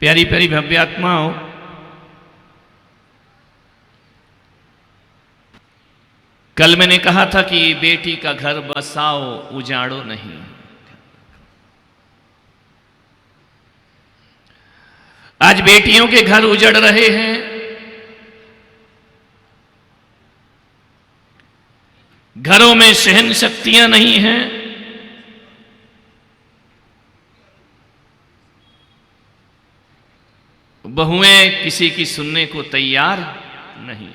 प्यारी प्यारी भव्य आत्माओं, कल मैंने कहा था कि बेटी का घर बसाओ, उजाड़ो नहीं। आज बेटियों के घर उजड़ रहे हैं। घरों में सहन शक्तियां नहीं हैं। बहुएं किसी की सुनने को तैयार नहीं।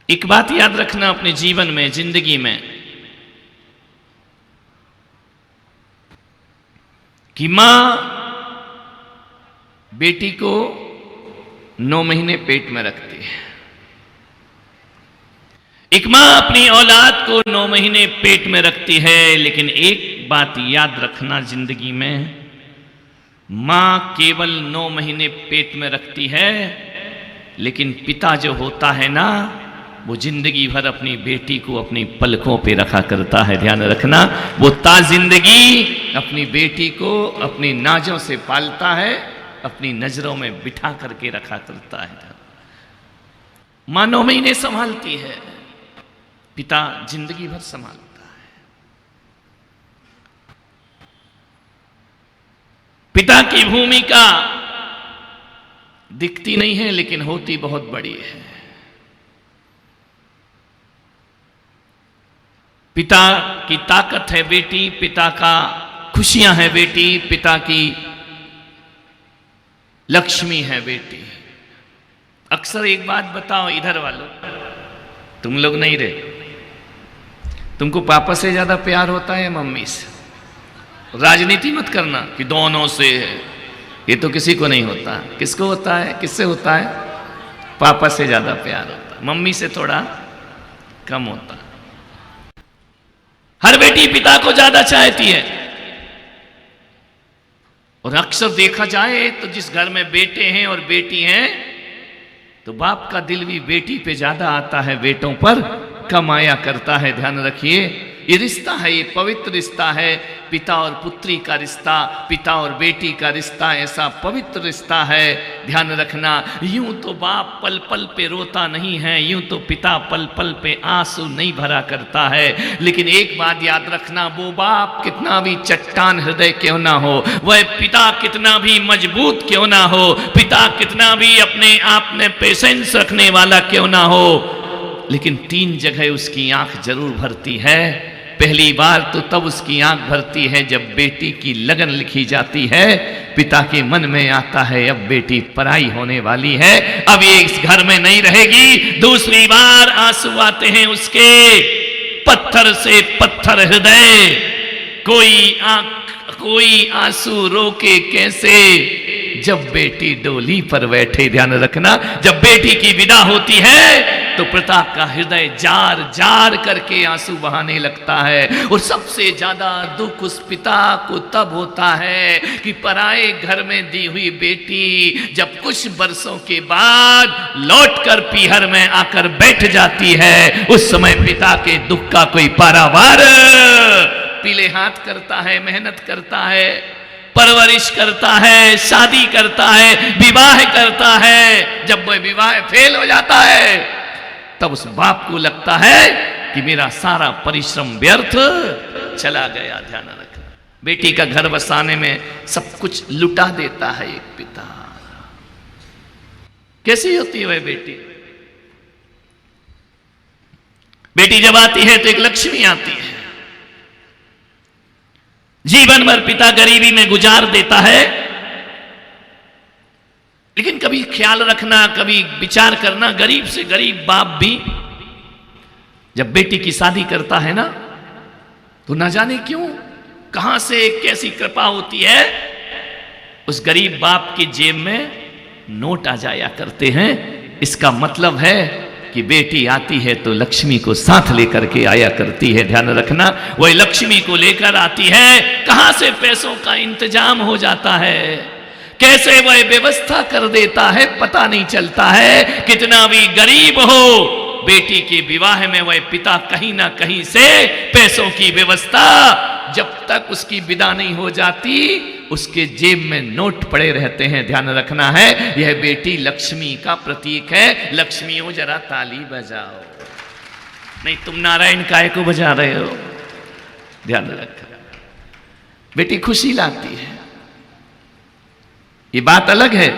एक बात याद रखना अपने जीवन में, जिंदगी में, कि मां बेटी को 9 महीने पेट में रखती है। एक मां अपनी औलाद को 9 महीने पेट में रखती है, लेकिन एक बात याद रखना जिंदगी में, मां केवल 9 महीने पेट में रखती है, लेकिन पिता जो होता है ना, वो जिंदगी भर अपनी बेटी को अपनी पलकों पे रखा करता है। ध्यान रखना, वो जिंदगी अपनी बेटी को अपनी नाजों से पालता है, अपनी नजरों में बिठा करके रखा करता है। मां 9 महीने संभालती है, पिता जिंदगी भर संभालता है। पिता की भूमिका दिखती नहीं है, लेकिन होती बहुत बड़ी है। पिता की ताकत है बेटी, पिता का खुशियां है बेटी, पिता की लक्ष्मी है बेटी। अक्सर एक बात बताओ इधर वालों, तुम लोग नहीं रहे, तुमको पापा से ज्यादा प्यार होता है मम्मी से? राजनीति मत करना कि दोनों से है, ये तो किसी को नहीं होता। किसको होता है? किससे होता है? पापा से ज्यादा प्यार होता है, मम्मी से थोड़ा कम होता है। हर बेटी पिता को ज्यादा चाहती है। और अक्सर देखा जाए तो जिस घर में बेटे हैं और बेटी हैं, तो बाप का दिल भी बेटी पे ज्यादा आता है, बेटों पर कम आया करता है। ध्यान रखिए, ये रिश्ता है, ये पवित्र रिश्ता है। पिता और पुत्री का रिश्ता, पिता और बेटी का रिश्ता ऐसा पवित्र रिश्ता है। ध्यान रखना, यूं तो बाप पल पल पे रोता नहीं है, यूं तो पिता पल पल पे आंसू नहीं भरा करता है, लेकिन एक बात याद रखना, वो बाप कितना भी चट्टान हृदय क्यों ना हो, वह पिता कितना भी मजबूत क्यों ना हो, पिता कितना भी अपने आप में पेशेंस रखने वाला क्यों ना हो, लेकिन 3 जगह उसकी आंख जरूर भरती है। पहली बार तो तब उसकी आंख भरती है जब बेटी की लगन लिखी जाती है। पिता के मन में आता है अब बेटी पराई होने वाली है, अब ये इस घर में नहीं रहेगी। दूसरी बार आंसू आते हैं उसके, पत्थर से पत्थर हृदय, कोई आंसू रोके कैसे, जब बेटी डोली पर बैठे। ध्यान रखना, जब बेटी की विदा होती है तो पिता का हृदय जार जार करके आंसू बहाने लगता है। और सबसे ज्यादा दुख उस पिता को तब होता है कि पराए घर में दी हुई बेटी जब कुछ बरसों के बाद लौटकर पीहर में आकर बैठ जाती है, उस समय पिता के दुख का कोई पारावार। पीले हाथ करता है, मेहनत करता है, परवरिश करता है, शादी करता है, विवाह करता है। जब वह विवाह फेल हो जाता है, तब उस बाप को लगता है कि मेरा सारा परिश्रम व्यर्थ चला गया। ध्यान रखना, बेटी का घर बसाने में सब कुछ लुटा देता है एक पिता। कैसी होती है वह बेटी? बेटी जब आती है तो एक लक्ष्मी आती है। जीवन भर पिता गरीबी में गुजार देता है, लेकिन कभी ख्याल रखना, कभी विचार करना, गरीब से गरीब बाप भी जब बेटी की शादी करता है ना, तो न जाने क्यों, कहां से कैसी कृपा होती है, उस गरीब बाप की जेब में नोट आ जाया करते हैं। इसका मतलब है कि बेटी आती है तो लक्ष्मी को साथ लेकर के आया करती है। ध्यान रखना, वही लक्ष्मी को लेकर आती है। कहां से पैसों का इंतजाम हो जाता है, कैसे वह व्यवस्था कर देता है, पता नहीं चलता है। कितना भी गरीब हो, बेटी के विवाह में वह पिता कहीं ना कहीं से पैसों की व्यवस्था, जब तक उसकी विदा नहीं हो जाती उसके जेब में नोट पड़े रहते हैं। ध्यान रखना है, यह बेटी लक्ष्मी का प्रतीक है। लक्ष्मियों जरा ताली बजाओ, नहीं तुम नारायण काय को बजा रहे हो। ध्यान रखना, बेटी खुशी लाती है। ये बात अलग है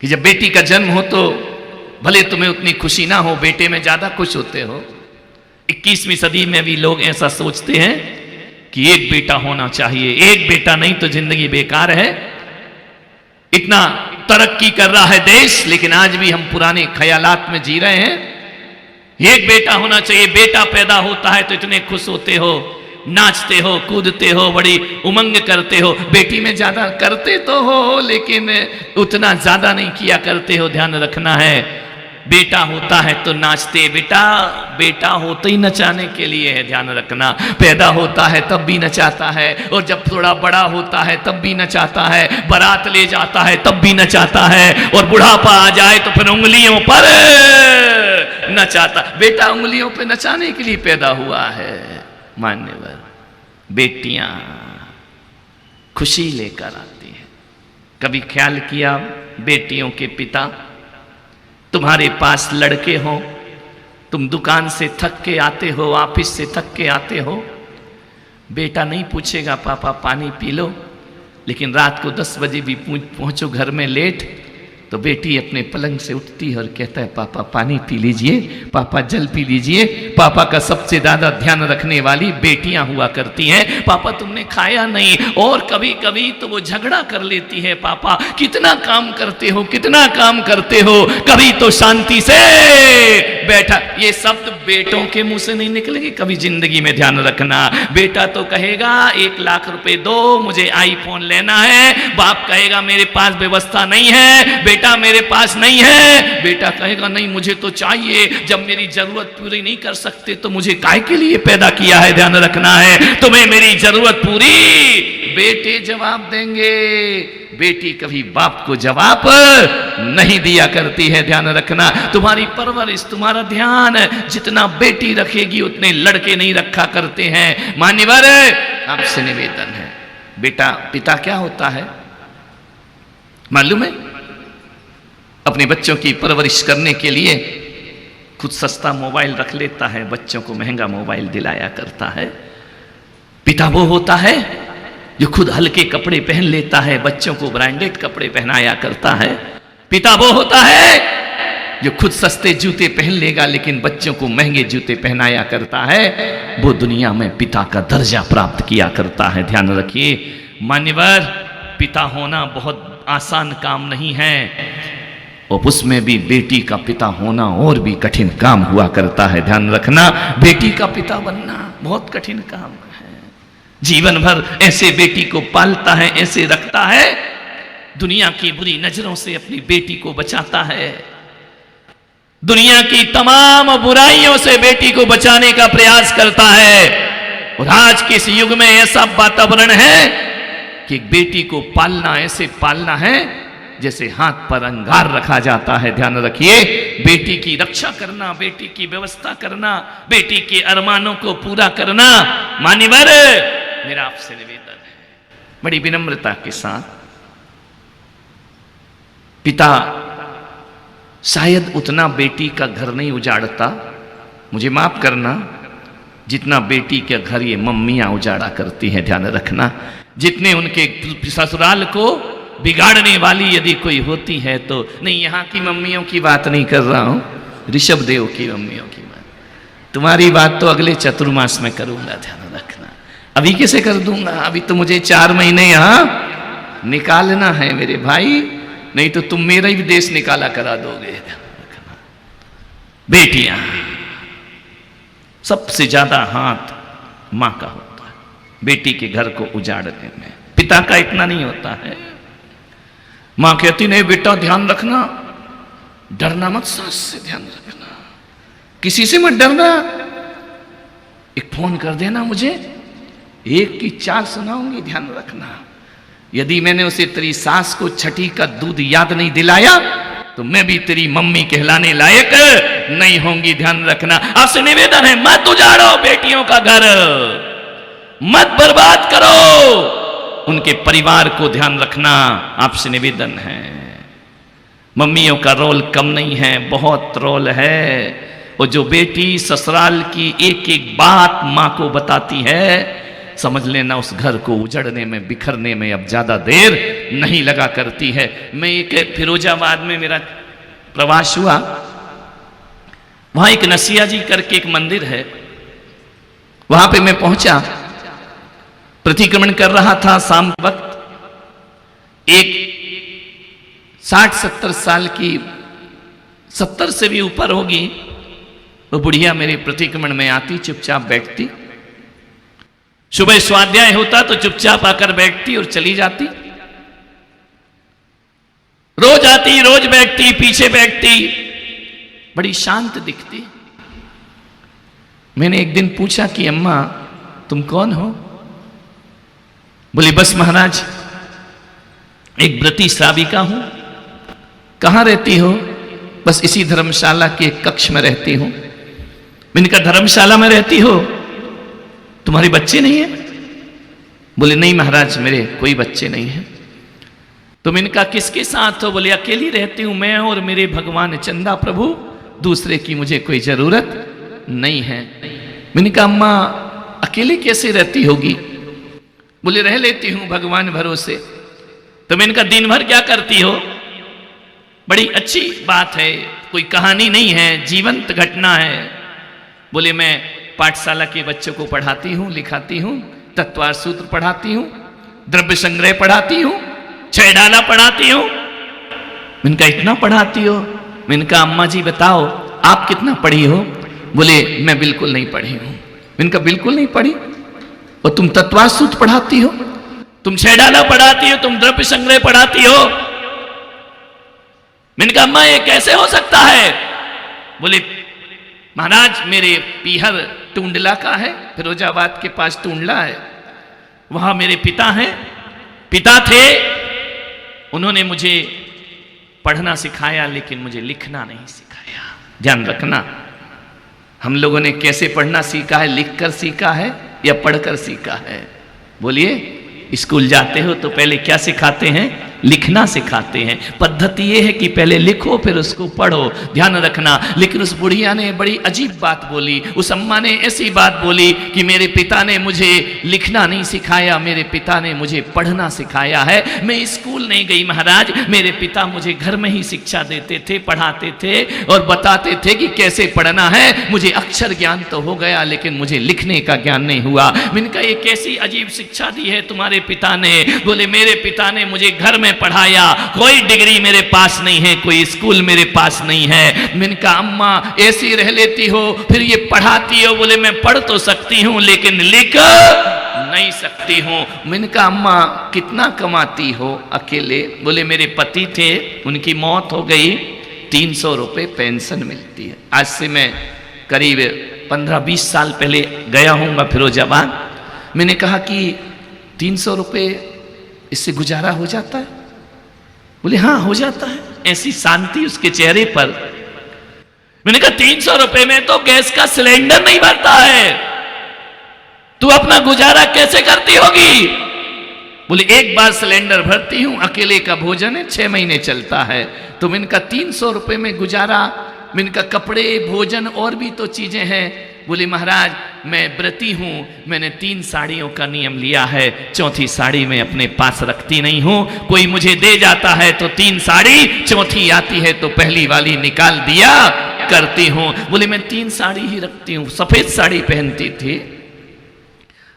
कि जब बेटी का जन्म हो तो भले तुम्हें उतनी खुशी ना हो, बेटे में ज्यादा खुश होते हो। 21वीं सदी में भी लोग ऐसा सोचते हैं कि एक बेटा होना चाहिए, एक बेटा नहीं तो जिंदगी बेकार है। इतना तरक्की कर रहा है देश, लेकिन आज भी हम पुराने ख्यालात में जी रहे हैं। एक बेटा होना चाहिए, बेटा पैदा होता है तो इतने खुश होते हो, नाचते हो, कूदते हो, बड़ी उमंग करते हो। बेटी में ज्यादा करते तो हो लेकिन उतना ज्यादा नहीं किया करते हो। ध्यान रखना है, बेटा होता है तो नाचते, बेटा होते ही नचाने के लिए है। ध्यान रखना, पैदा होता है तब भी नचाता है, और जब थोड़ा बड़ा होता है तब भी नचाता है, बारात ले जाता है तब भी नचाता है, और बुढ़ापा आ जाए तो फिर उंगलियों पर नचाता। बेटा उंगलियों पर नचाने के लिए पैदा हुआ है। मान्यवर, बेटियां खुशी लेकर आती हैं। कभी ख्याल किया, बेटियों के पिता, तुम्हारे पास लड़के हो, तुम दुकान से थक के आते हो, ऑफिस से थक के आते हो, बेटा नहीं पूछेगा पापा पानी पी लो, लेकिन रात को 10 बजे भी पहुंचो घर में लेट तो बेटी अपने पलंग से उठती है और कहता है पापा पानी पी लीजिए, पापा जल पी लीजिए। पापा का सबसे ज्यादा ध्यान रखने वाली बेटियां हुआ करती हैं। पापा तुमने खाया नहीं, और कभी कभी तो वो झगड़ा कर लेती है, पापा कितना काम करते हो, कितना काम करते हो, कभी तो शांति से बैठा। ये शब्द बेटों के मुंह से नहीं निकलेंगे कभी जिंदगी में। ध्यान रखना, बेटा तो कहेगा 1 लाख रुपए दो, मुझे आईफोन लेना है। बाप कहेगा मेरे पास व्यवस्था नहीं है, बेटा मेरे पास नहीं है। बेटा कहेगा नहीं मुझे तो चाहिए, जब मेरी जरूरत पूरी नहीं कर सकते तो मुझे काय के लिए पैदा किया है। ध्यान रखना है, तुम्हें मेरी जरूरत पूरी। बेटे जवाब देंगे, बेटी कभी बाप को जवाब नहीं दिया करती है। ध्यान रखना, तुम्हारी परवरिश, तुम्हारा ध्यान जितना बेटी रखेगी उतने लड़के नहीं रखा करते हैं। मान्यवर, आपसे निवेदन है, बेटा पिता क्या होता है मालूम है? अपने बच्चों की परवरिश करने के लिए खुद सस्ता मोबाइल रख लेता है, बच्चों को महंगा मोबाइल दिलाया करता है। पिता वो होता है जो खुद हल्के कपड़े पहन लेता है, बच्चों को ब्रांडेड कपड़े पहनाया करता है। पिता वो होता है जो खुद सस्ते जूते पहन लेगा लेकिन बच्चों को महंगे जूते पहनाया करता है। वो दुनिया में पिता का दर्जा प्राप्त किया करता है। ध्यान रखिए मान्यवर, पिता होना बहुत आसान काम नहीं है, और उसमें भी बेटी का पिता होना और भी कठिन काम हुआ करता है। ध्यान रखना, बेटी का पिता बनना बहुत कठिन काम है। जीवन भर ऐसे बेटी को पालता है, ऐसे रखता है, दुनिया की बुरी नजरों से अपनी बेटी को बचाता है, दुनिया की तमाम बुराइयों से बेटी को बचाने का प्रयास करता है। और आज के इस युग में ऐसा वातावरण है कि बेटी को पालना ऐसे पालना है जैसे हाथ पर अंगार रखा जाता है। ध्यान रखिए, बेटी की रक्षा करना, बेटी की व्यवस्था करना, बेटी के अरमानों को पूरा करना। मान्यवर, मेरा आपसे निवेदन है बड़ी विनम्रता के साथ, पिता शायद उतना बेटी का घर नहीं उजाड़ता, मुझे माफ करना, जितना बेटी के घर ये मम्मियां उजाड़ा करती हैं। ध्यान रखना, जितने उनके ससुराल को बिगाड़ने वाली यदि कोई होती है तो, नहीं यहाँ की मम्मियों की बात नहीं कर रहा हूं, ऋषभ देव की मम्मियों की बात, तुम्हारी बात तो अगले चतुर्मास में करूंगा। ध्यान रखना, अभी कैसे कर दूंगा? अभी तो मुझे 4 महीने यहां निकालना है मेरे भाई, नहीं तो तुम मेरा ही देश निकाला करा दोगे। बेटियां, सबसे ज्यादा हाथ मां का होता है बेटी के घर को उजाड़ने में, पिता का इतना नहीं होता है। मां कहती नहीं बेटा ध्यान रखना, डरना मत, सास से ध्यान रखना, किसी से मत डरना, एक फोन कर देना मुझे, 1 की 4 सुनाऊंगी। ध्यान रखना, यदि मैंने उसे तेरी सास को छठी का दूध याद नहीं दिलाया तो मैं भी तेरी मम्मी कहलाने लायक नहीं होंगी, ध्यान रखना। आपसे निवेदन है, मत उजाड़ो बेटियों का घर, मत बर्बाद करो उनके परिवार को, ध्यान रखना, आपसे निवेदन है। मम्मियों का रोल कम नहीं है, बहुत रोल है। और जो बेटी ससुराल की एक एक बात माँ को बताती है, समझ लेना उस घर को उजड़ने में, बिखरने में अब ज्यादा देर नहीं लगा करती है। मैं एक फिरोजाबाद में मेरा प्रवास हुआ, वहां एक नसिया जी करके एक मंदिर है, वहां पे मैं पहुंचा, प्रतिक्रमण कर रहा था शाम वक्त। एक 60-70 साल की, 70 से भी ऊपर होगी, वो बुढ़िया मेरे प्रतिक्रमण में आती, चुपचाप बैठती। सुबह स्वाध्याय होता तो चुपचाप आकर बैठती और चली जाती। रोज आती, रोज बैठती, पीछे बैठती, बड़ी शांत दिखती। मैंने एक दिन पूछा कि अम्मा तुम कौन हो? बोली बस महाराज एक व्रती श्राविका हूं। कहां रहती हो? बस इसी धर्मशाला के कक्ष में रहती हूं। मैंने कहा धर्मशाला में रहती हो, तुम्हारे बच्चे नहीं है? बोले नहीं महाराज मेरे कोई बच्चे नहीं है। तो मैंने कहा किसके साथ हो? बोले अकेली रहती हूं मैं और मेरे भगवान चंदा प्रभु, दूसरे की मुझे कोई जरूरत नहीं है। मैंने कहा अम्मा अकेले कैसे रहती होगी? बोले रह लेती हूं भगवान भरोसे। तो मैंने कहा दिन भर क्या करती हो? बड़ी अच्छी बात है, कोई कहानी नहीं है, जीवंत घटना है। बोले मैं पाठशाला के बच्चों को पढ़ाती हूं, लिखाती हूं, तत्वार सूत्र पढ़ाती हूं, द्रव्य संग्रह पढ़ाती हूं, 6 डाला पढ़ाती हूं। मैंने कहा इतना पढ़ाती हो? मैंने कहा अम्मा जी बताओ आप कितना पढ़ी हो? बोले मैं बिल्कुल नहीं पढ़ी हूं। मैंने कहा बिल्कुल नहीं पढ़ी? और तुम तत्वार सूत्र पढ़ाती हो, तुम 6 डाला पढ़ाती हो, तुम द्रव्य संग्रह पढ़ाती हो। मैंने कहा अम्मा ये कैसे हो सकता है? बोले महाराज मेरे पीहर टूंडला का है, फिरोजाबाद के पास टूंडला है, वहां मेरे पिता हैं, पिता थे, उन्होंने मुझे पढ़ना सिखाया लेकिन मुझे लिखना नहीं सिखाया। ध्यान रखना, हम लोगों ने कैसे पढ़ना सीखा है? लिखकर सीखा है या पढ़कर सीखा है? बोलिए। स्कूल जाते हो तो पहले क्या सिखाते हैं? लिखना सिखाते हैं। पद्धति ये है कि पहले लिखो फिर उसको पढ़ो, ध्यान रखना। लेकिन उस बुढ़िया ने बड़ी अजीब बात बोली, उस अम्मा ने ऐसी बात बोली कि मेरे पिता ने मुझे लिखना नहीं सिखाया, मेरे पिता ने मुझे पढ़ना सिखाया है। मैं स्कूल नहीं गई महाराज, मेरे पिता मुझे घर में ही शिक्षा देते थे, पढ़ाते थे और बताते थे कि कैसे पढ़ना है। मुझे अक्षर ज्ञान तो हो गया लेकिन मुझे लिखने का ज्ञान नहीं हुआ। मैंने कहा ये कैसी अजीब शिक्षा दी है तुम्हारे पिता ने? बोले मेरे पिता ने मुझे घर में पढ़ाया, कोई डिग्री मेरे पास नहीं है, कोई स्कूल मेरे पास नहीं है। मैंने कहा अम्मा ऐसी रह लेती हो फिर ये पढ़ाती हो? बोले मैं पढ़ तो सकती हूं लेकिन लिख नहीं सकती हूं। मैंने कहा अम्मा कितना कमाती हो अकेले? बोले मेरे पति थे, उनकी मौत हो गई, 300 रुपए पेंशन मिलती है। आज से मैं करीब 15-20 साल पहले गया हूं मैं फिरोजाबाद। मैंने कहा कि 300 रुपए इससे गुजारा हो जाता है? बोले हाँ हो जाता है। ऐसी शांति उसके चेहरे पर। मैंने कहा 300 रुपए में तो गैस का सिलेंडर नहीं भरता है, तू अपना गुजारा कैसे करती होगी? बोले एक बार सिलेंडर भरती हूं, अकेले का भोजन है, 6 महीने चलता है। तो मैंने कहा 300 रुपए में गुजारा? मैंने कहा कपड़े भोजन और भी तो चीजें हैं। बोले महाराज मैं व्रती हूं, मैंने 3 साड़ियों का नियम लिया है, 4थी साड़ी मैं अपने पास रखती नहीं हूं। कोई मुझे दे जाता है तो 3 साड़ी, 4थी आती है तो पहली वाली निकाल दिया करती हूं। बोले मैं 3 साड़ी ही रखती हूं, सफेद साड़ी पहनती थी।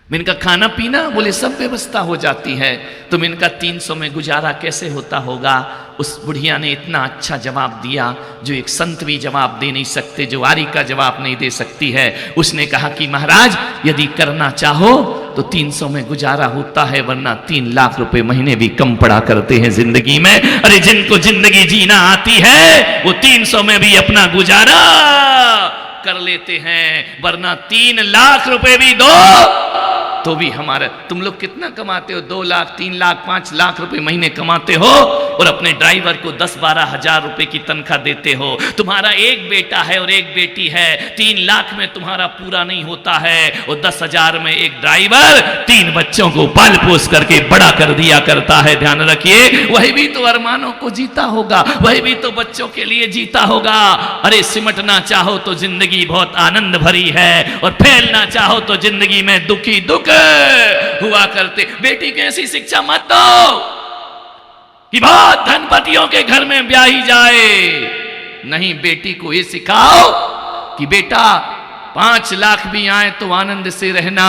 मैंने कहा खाना पीना? बोले सब व्यवस्था हो जाती है। तो मैंने कहा 300 में गुजारा कैसे होता होगा? उस बुढ़िया ने इतना अच्छा जवाब दिया जो एक संत भी जवाब दे नहीं सकते, जो आरी का जवाब नहीं दे सकती है। उसने कहा कि महाराज यदि करना चाहो तो 300 में गुजारा होता है, वरना 3 लाख रुपए महीने भी कम पड़ा करते हैं जिंदगी में। अरे जिनको जिंदगी जीना आती है वो 300 में भी अपना गुजारा कर लेते हैं, वरना 3 लाख रुपए भी दो तो भी हमारा, तुम लोग कितना कमाते हो? 2 लाख 3 लाख 5 लाख रुपए महीने कमाते हो और अपने ड्राइवर को 10-12 हजार रुपए की तनख्वाह देते हो। तुम्हारा एक बेटा है और एक बेटी है, 3 लाख में तुम्हारा पूरा नहीं होता है और 10,000 में एक ड्राइवर 3 बच्चों को पाल पोस करके बड़ा कर दिया करता है। ध्यान रखिए, वही भी तो अरमानों को जीता होगा, वही भी तो बच्चों के लिए जीता होगा। अरे सिमटना चाहो तो जिंदगी बहुत आनंद भरी है और फैलना चाहो तो जिंदगी में दुखी दुख हुआ करते। बेटी को ऐसी शिक्षा मत दो कि बहुत धनपतियों के घर में ब्याही जाए। नहीं, बेटी को ये सिखाओ कि बेटा 5 लाख भी आए तो आनंद से रहना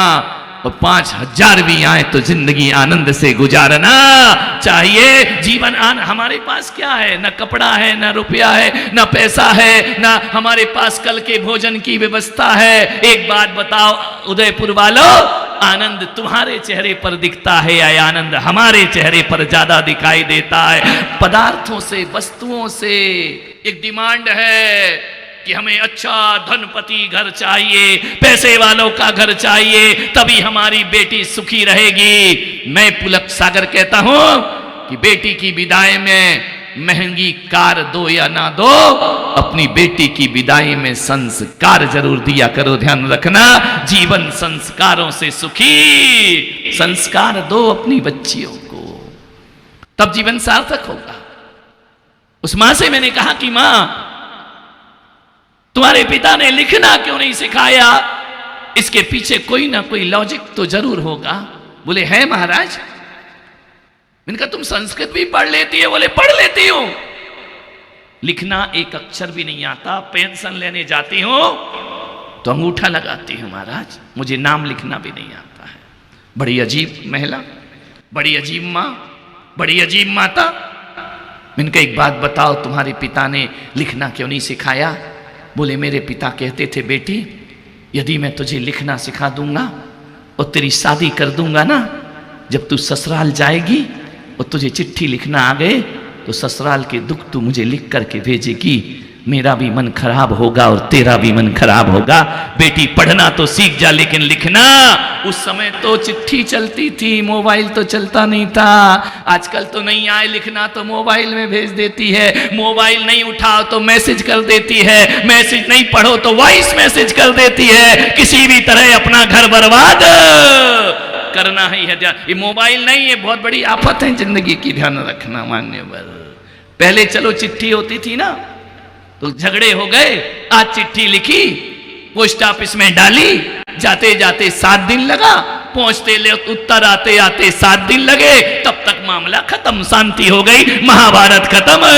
और 5,000 भी आए तो जिंदगी आनंद से गुजारना चाहिए। जीवन हमारे पास क्या है? न कपड़ा है, न रुपया है, न पैसा है, न हमारे पास कल के भोजन की व्यवस्था है। एक बात बताओ उदयपुर वालों, आनंद तुम्हारे चेहरे पर दिखता है या आनंद हमारे चेहरे पर ज्यादा दिखाई देता है? पदार्थों से, वस्तुओं से एक डिमांड है कि हमें अच्छा धनपति घर चाहिए, पैसे वालों का घर चाहिए, तभी हमारी बेटी सुखी रहेगी। मैं पुलक सागर कहता हूं कि बेटी की विदाई में महंगी कार दो या ना दो, अपनी बेटी की विदाई में संस्कार जरूर दिया करो। ध्यान रखना, जीवन संस्कारों से सुखी। संस्कार दो अपनी बच्चियों को, तब जीवन सार्थक होगा। उस मां से मैंने कहा कि मां, तुम्हारे पिता ने लिखना क्यों नहीं सिखाया? इसके पीछे कोई ना कोई लॉजिक तो जरूर होगा। बोले है महाराज। मैंने कहा तुम संस्कृत भी पढ़ लेती है? बोले पढ़ लेती हूं। लिखना एक अक्षर भी नहीं आता। पेंशन लेने जाती हूं तो अंगूठा लगाती हूं महाराज, मुझे नाम लिखना भी नहीं आता है। बड़ी अजीब महिला, बड़ी अजीब मां, बड़ी अजीब माता। मैंने कहा एक बात बताओ, तुम्हारे पिता ने लिखना क्यों नहीं सिखाया? बोले मेरे पिता कहते थे बेटी, यदि मैं तुझे लिखना सिखा दूंगा और तेरी शादी कर दूंगा ना, जब तू ससुराल जाएगी और तुझे चिट्ठी लिखना आ गए तो ससुराल के दुख तू मुझे लिख करके भेजेगी, मेरा भी मन खराब होगा और तेरा भी मन खराब होगा। बेटी पढ़ना तो सीख जा, लेकिन लिखना। उस समय तो चिट्ठी चलती थी, मोबाइल तो चलता नहीं था। आजकल तो नहीं आए लिखना तो मोबाइल में भेज देती है, मोबाइल नहीं उठाओ तो मैसेज कर देती है, मैसेज नहीं पढ़ो तो वॉइस मैसेज कर देती है। किसी भी तरह अपना घर बर्बाद करना ही है। ये मोबाइल नहीं, ये बहुत बड़ी आफत है जिंदगी की। ध्यान रखना मान्यवर। पहले चलो चिट्ठी होती थी ना तो झगड़े हो गए, आज चिट्ठी लिखी, पोस्ट ऑफिस में डाली, जाते जाते 7 दिन लगा, पहुंचते ले उत्तर आते आते 7 दिन लगे, तब तक मामला खत्म, शांति हो गई, महाभारत खत्म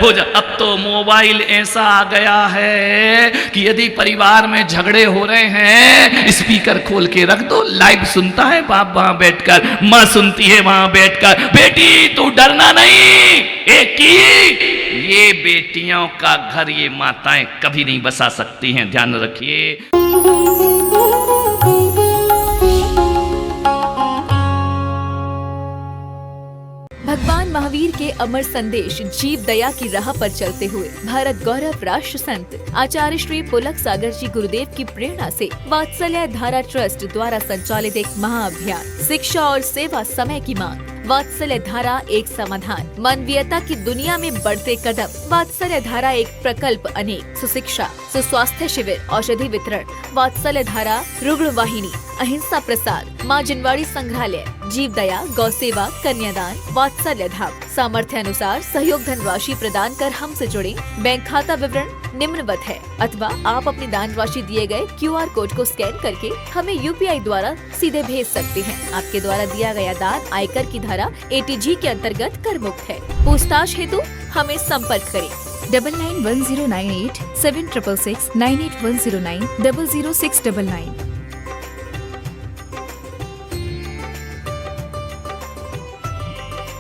हो जा। अब तो मोबाइल ऐसा आ गया है कि यदि परिवार में झगड़े हो रहे हैं, स्पीकर खोल के रख दो, लाइव सुनता है बाप वहां बैठकर, मां सुनती है वहां बैठकर, बेटी तू डरना नहीं। एक की ये बेटियों का घर ये माताएं कभी नहीं बसा सकती हैं, ध्यान रखिए। भगवान महावीर के अमर संदेश जीव दया की राह पर चलते हुए भारत गौरव राष्ट्र संत आचार्य श्री पुलक सागर जी गुरुदेव की प्रेरणा से वात्सल्य धारा ट्रस्ट द्वारा संचालित एक महाअभियान शिक्षा और सेवा समय की मांग। वात्सल्य धारा एक समाधान, मानवीयता की दुनिया में बढ़ते कदम। वात्सल्य धारा एक प्रकल्प अनेक, सुशिक्षा, सुस्वास्थ्य शिविर, औषधि वितरण, वात्सल्य धारा रुग्ण वाहिनी, अहिंसा प्रसार, माँ जिनवाड़ी संग्रहालय, जीव दया, गौ सेवा, कन्यादान, वात्सल्य धाम। सामर्थ्य अनुसार सहयोग धनराशि प्रदान कर हमसे जुड़े। बैंक खाता विवरण निम्नवत है, अथवा आप अपनी दान राशि दिए गए QR कोड को स्कैन करके हमें UPI द्वारा सीधे भेज सकते हैं। आपके द्वारा दिया गया दान आयकर की धारा ATG के अंतर्गत कर मुक्त है। पूछताछ हेतु हमें संपर्क करें 991098 7666 98109 00699।